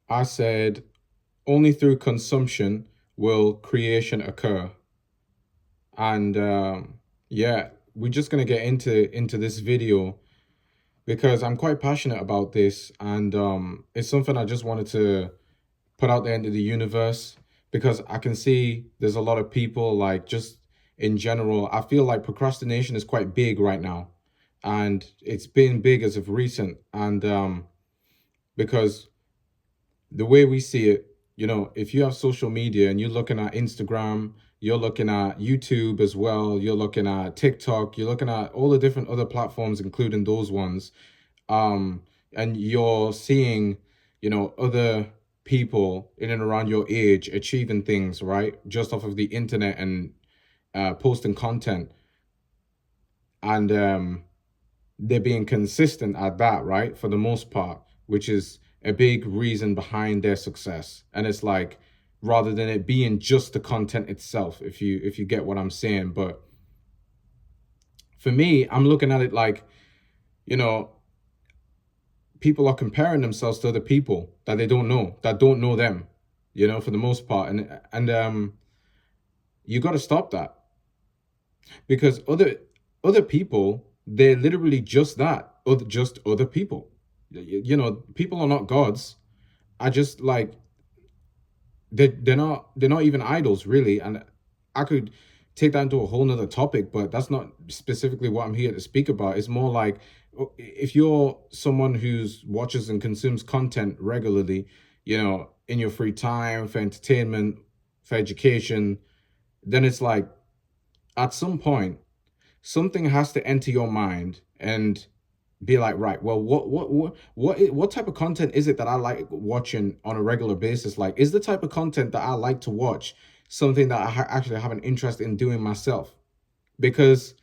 I said only through consumption will creation occur. And yeah, we're just gonna get into this video because I'm quite passionate about this, and it's something I just wanted to put out there into the universe because I can see there's a lot of people like just in general. I feel like procrastination is quite big right now, and it's been big as of recent, and because the way we see it, if you have social media and you're looking at Instagram, you're looking at YouTube as well, you're looking at TikTok, you're looking at all the different other platforms, including those ones, and you're seeing, other people in and around your age achieving things, right? Just off of the internet and posting content, and they're being consistent at that, right? For the most part, which is a big reason behind their success. And it's like, rather than it being just the content itself, if you get what I'm saying. But for me, I'm looking at it like, you know, people are comparing themselves to other people that they don't know, that don't know them, for the most part. And you got to stop that, because other people, they're literally just that, just other people. People are not gods. I just like, they're not even idols, really. And I could take that into a whole nother topic, but that's not specifically what I'm here to speak about. It's more like, if you're someone who's watches and consumes content regularly, in your free time, for entertainment, for education, then it's like, at some point something has to enter your mind and be like, right, well, what type of content is it that I like watching on a regular basis? Like, is the type of content that I like to watch something that I actually have an interest in doing myself? Because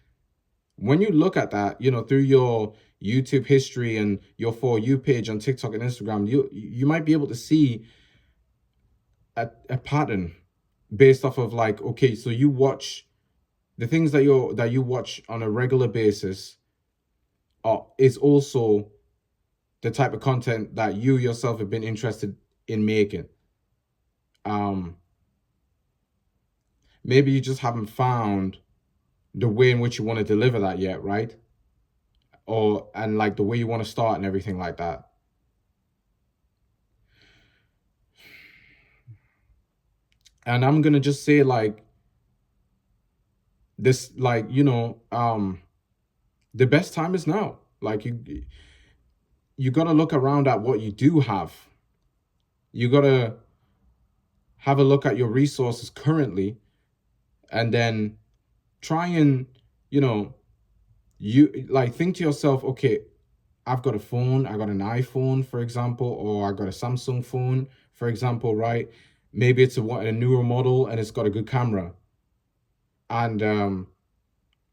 when you look at that, through your YouTube history and your For You page on TikTok and Instagram, you might be able to see a pattern based off of, like, okay, so you watch the things that you watch on a regular basis is also the type of content that you yourself have been interested in making. Um, Maybe you just haven't found the way in which you want to deliver that yet, right? And like the way you want to start and everything like that. And I'm gonna just say, like, this, like, the best time is now. Like, you gotta look around at what you do have. You gotta have a look at your resources currently, and then try and, you know you like, think to yourself, okay, I've got a phone, I got an iPhone, for example, or I got a Samsung phone, for example, right? Maybe it's a newer model and it's got a good camera, and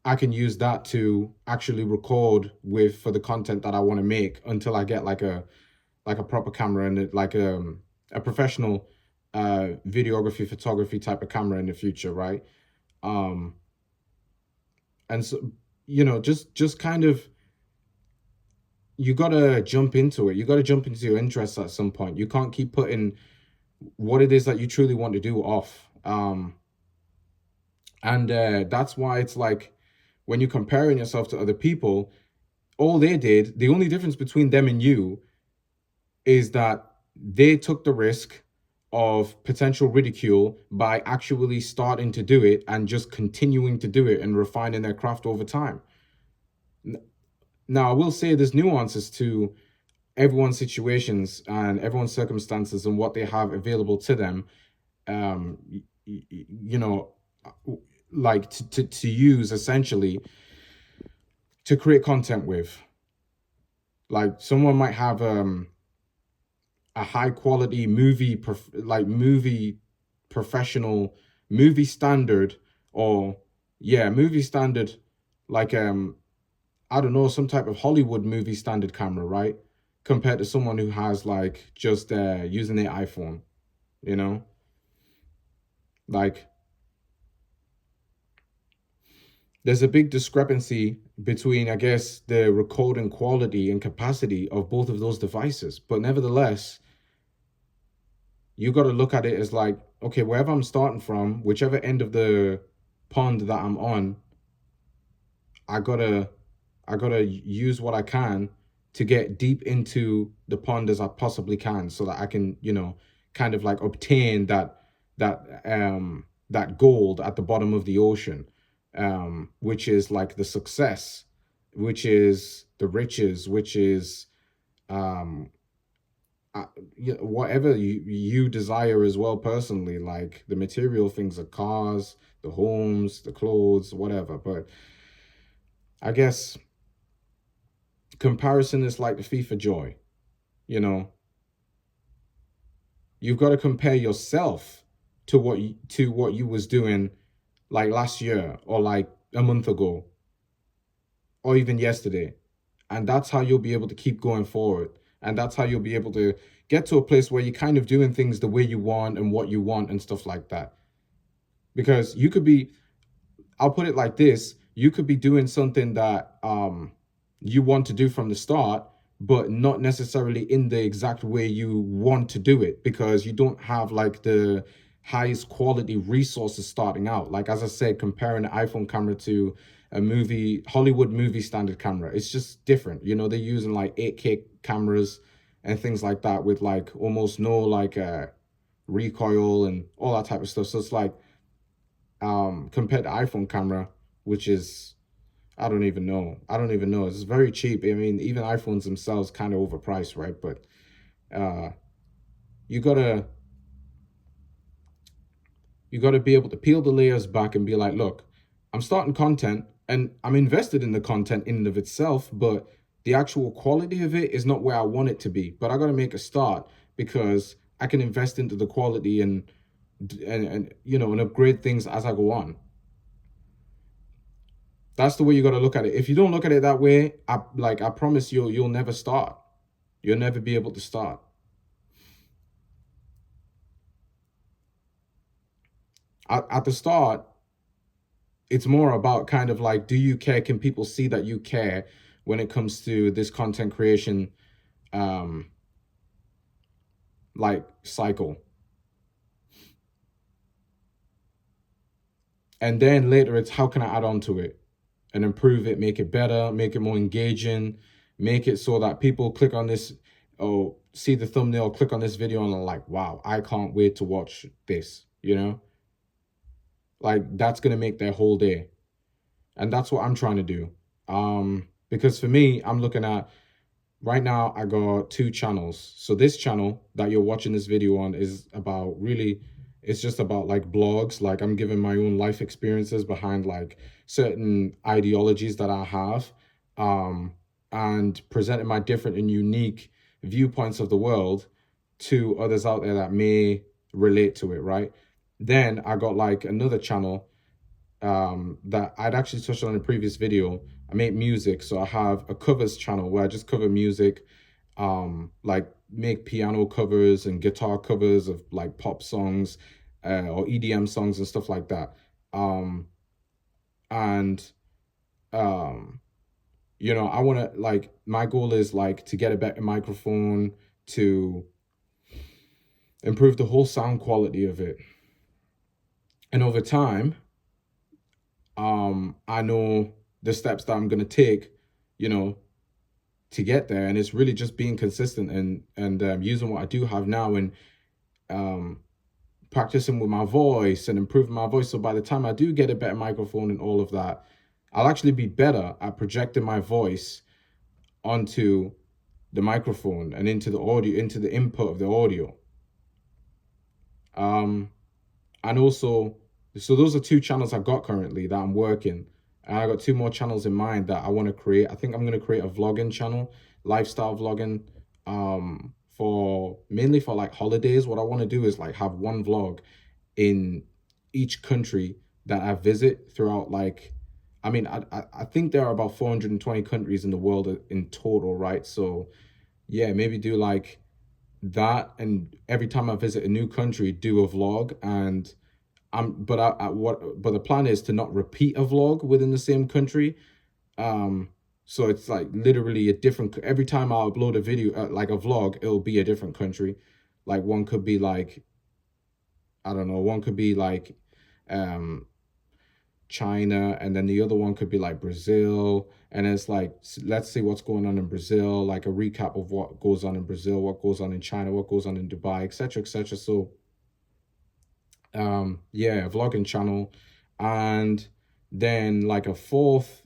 I can use that to actually record with, for the content that I want to make, until I get like a proper camera, and like a professional videography, photography type of camera in the future, right? um and so, just kind of, you gotta jump into it. You gotta jump into your interests at some point. You can't keep putting what it is that you truly want to do off. And that's why it's like, when you're comparing yourself to other people, the only difference between them and you is that they took the risk of potential ridicule by actually starting to do it and just continuing to do it and refining their craft over time. Now, I will say there's nuances to everyone's situations and everyone's circumstances and what they have available to them. um you know like, to use, essentially, to create content with. Like, someone might have a high quality movie professional, movie standard, or, yeah, movie standard, like, I don't know, some type of Hollywood movie standard camera, right? Compared to someone who has, like, just using their iPhone, you know? Like, there's a big discrepancy between, I guess, the recording quality and capacity of both of those devices. But nevertheless, you got to look at it as like, okay, wherever I'm starting from, whichever end of the pond that I'm on, I gotta I gotta use what I can to get deep into the pond as I possibly can, so that I can, kind of like obtain that gold at the bottom of the ocean, which is like the success, which is the riches, which is um uh, whatever you desire as well personally, like the material things, the cars, the homes, the clothes, whatever. But I guess comparison is like the thief of joy. You know, you've got to compare yourself to what you was doing like last year or like a month ago or even yesterday. And that's how you'll be able to keep going forward. And that's how you'll be able to get to a place where you're kind of doing things the way you want and what you want and stuff like that. Because you could be, I'll put it like this: you could be doing something that you want to do from the start, but not necessarily in the exact way you want to do it because you don't have like the highest quality resources starting out. Like as I said, comparing an iPhone camera to a Hollywood movie standard camera, it's just different. They're using like 8K cameras and things like that with like almost no like recoil and all that type of stuff. So it's like compared to iPhone camera, which is I don't even know. I don't even know. It's very cheap. I mean, even iPhones themselves kind of overpriced, right? But uh, you gotta you gotta be able to peel the layers back and be like, look, I'm starting content and I'm invested in the content in and of itself, but the actual quality of it is not where I want it to be. But I gotta make a start because I can invest into the quality and upgrade things as I go on. That's the way you got to look at it. If you don't look at it that way, I promise you'll never start. You'll never be able to start. At the start, it's more about kind of like, do you care? Can people see that you care when it comes to this content creation, um, like cycle? And then later, it's how can I add on to it and improve it, make it better, make it more engaging, make it so that people click on this or see the thumbnail, click on this video, and they're like, wow, I can't wait to watch this, Like that's gonna make their whole day. And that's what I'm trying to do. Because for me, I'm looking at right now I got two channels. So this channel that you're watching this video on is about really, it's just about like blogs. Like I'm giving my own life experiences behind like certain ideologies that I have, um, and presenting my different and unique viewpoints of the world to others out there that may relate to it, right? Then I got like another channel that I'd actually touched on in a previous video. I make music, so I have a covers channel where I just cover music, like make piano covers and guitar covers of like pop songs, or EDM songs and stuff like that. Um, and um, I want to like my goal is like to get a better microphone to improve the whole sound quality of it, and over time I know the steps that I'm gonna take, you know, to get there, and it's really just being consistent and using what I do have now and um, practicing with my voice and improving my voice. So by the time I do get a better microphone and all of that, I'll actually be better at projecting my voice onto the microphone and into the audio, into the input of the audio. Um, and also, so those are two channels I've got currently that I'm working, and I got two more channels in mind that I want to create. I think I'm going to create a vlogging channel, lifestyle vlogging, for mainly for like holidays. What I want to do is like have one vlog in each country that I visit throughout, like I mean I think there are about 420 countries in the world in total, right? So yeah, maybe do like that, and every time I visit a new country do a vlog, and but but the plan is to not repeat a vlog within the same country. Um, so it's like literally a different every time I upload a video, like a vlog, it'll be a different country. Like one could be like, I don't know, one could be like um China, and then the other one could be like Brazil. And it's like, let's see what's going on in Brazil, like a recap of what goes on in Brazil, what goes on in China, what goes on in Dubai, etc., etc. So yeah, a vlogging channel, and then like a fourth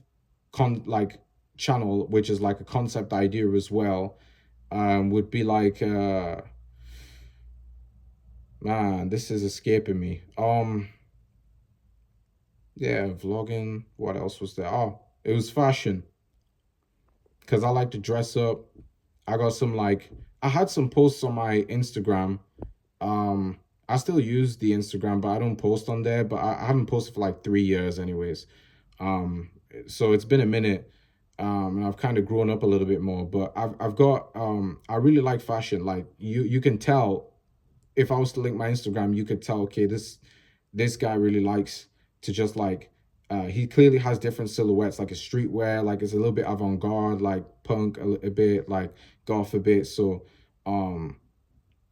like channel, which is like a concept idea as well, would be like man, this is escaping me. Yeah, vlogging. What else was there? Oh, it was fashion, because I like to dress up. I got some like I had some posts on my Instagram. Um, I still use the Instagram, but I don't post on there. But I haven't posted for like 3 years, anyways. Um, so it's been a minute. And I've kind of grown up a little bit more. But I've got I really like fashion. Like you can tell if I was to link my Instagram, you could tell, okay, this guy really likes to just like he clearly has different silhouettes, like a streetwear, like it's a little bit avant-garde, like punk a bit, like goth a bit. So um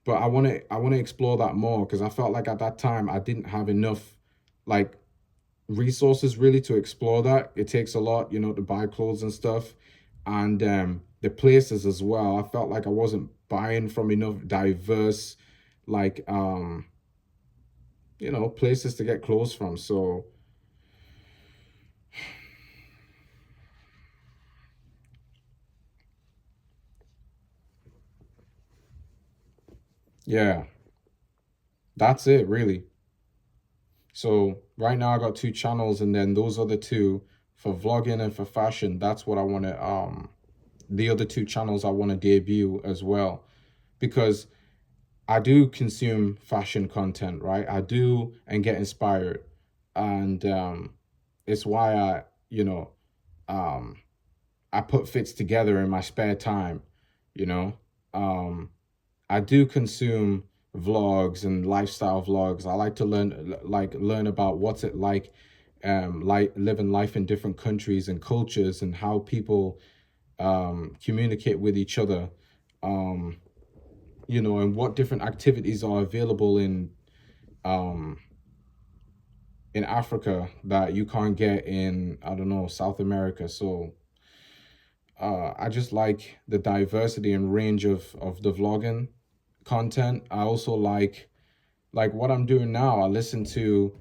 but I want to explore that more, because I felt like at that time I didn't have enough like resources really to explore that. It takes a lot, to buy clothes and stuff, and the places as well. I felt like I wasn't buying from enough diverse like places to get clothes from. So yeah, that's it really. So right now I got two channels, and then those other two for vlogging and for fashion. That's what I want to the other two channels I want to debut as well, because I do consume fashion content, right? I do, and get inspired. And it's why you know, um I put fits together in my spare time, you know. Um I do consume vlogs and lifestyle vlogs. I like to learn about what's it like living life in different countries and cultures, and how people communicate with each other. Um and what different activities are available um in Africa that you can't get in, I don't know, South America. So I just like the diversity and range of the vlogging content. I also like what I'm doing now. I listen to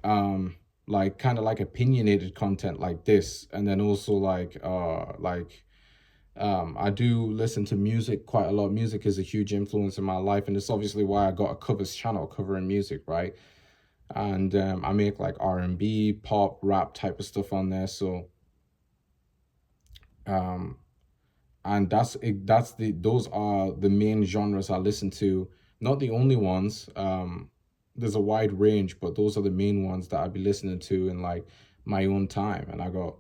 um like kind of like opinionated content like this, and then also I do listen to music quite a lot. Music is a huge influence in my life, and it's obviously why I got a covers channel covering music, right? And I make like R&B, pop, rap type of stuff on there. So um and that's the those are the main genres I listen to. Not the only ones. There's a wide range, but those are the main ones that I'd be listening to in like my own time. And I got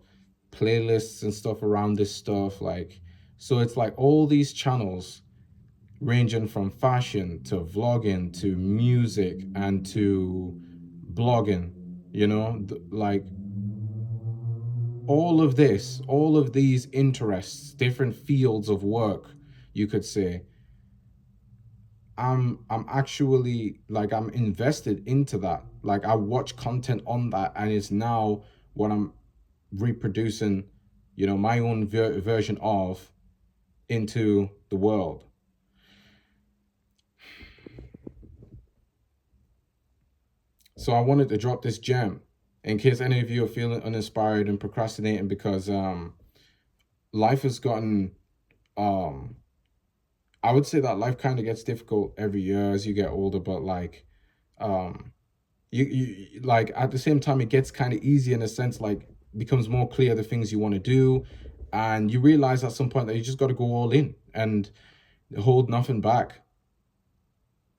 playlists and stuff around this stuff. Like, so it's like all these channels ranging from fashion to vlogging to music and to blogging, like all of these interests, different fields of work, you could say. I'm actually like I'm invested into that. Like I watch content on that, and it's now what I'm reproducing, my own version of into the world. So I wanted to drop this gem in case any of you are feeling uninspired and procrastinating, because life has gotten um I would say that life kind of gets difficult every year as you get older, but like um you like at the same time it gets kind of easy in a sense, like becomes more clear the things you want to do, and you realize at some point that you just got to go all in and hold nothing back.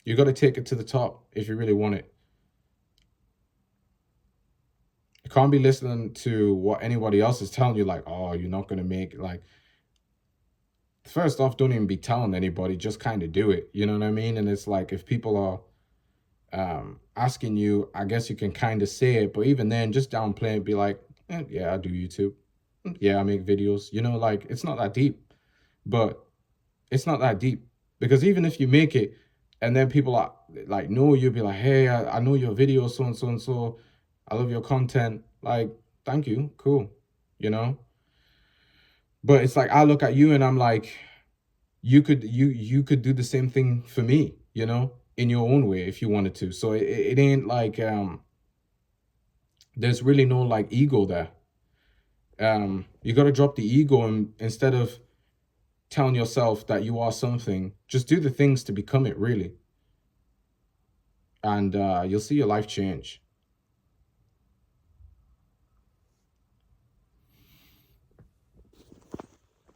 You got to take it to the top if you really want it. You can't be listening to what anybody else is telling you, like, oh, you're not going to make it. Like, first off, don't even be telling anybody, just kind of do it. You know what I mean? And it's like, if people are asking you, I guess you can kind of say it, but even then, just downplay it, be like, yeah, I do YouTube. Yeah, I make videos. Like it's not that deep, but it's not that deep because even if you make it and then people are like, know you'll be like, hey, I know your video, so and so and so. I love your content. Like, thank you. Cool. You know? But it's like I look at you and I'm like, you could do the same thing for me, in your own way if you wanted to. So it ain't like there's really no like ego there. You gotta drop the ego and instead of telling yourself that you are something, just do the things to become it really. And you'll see your life change.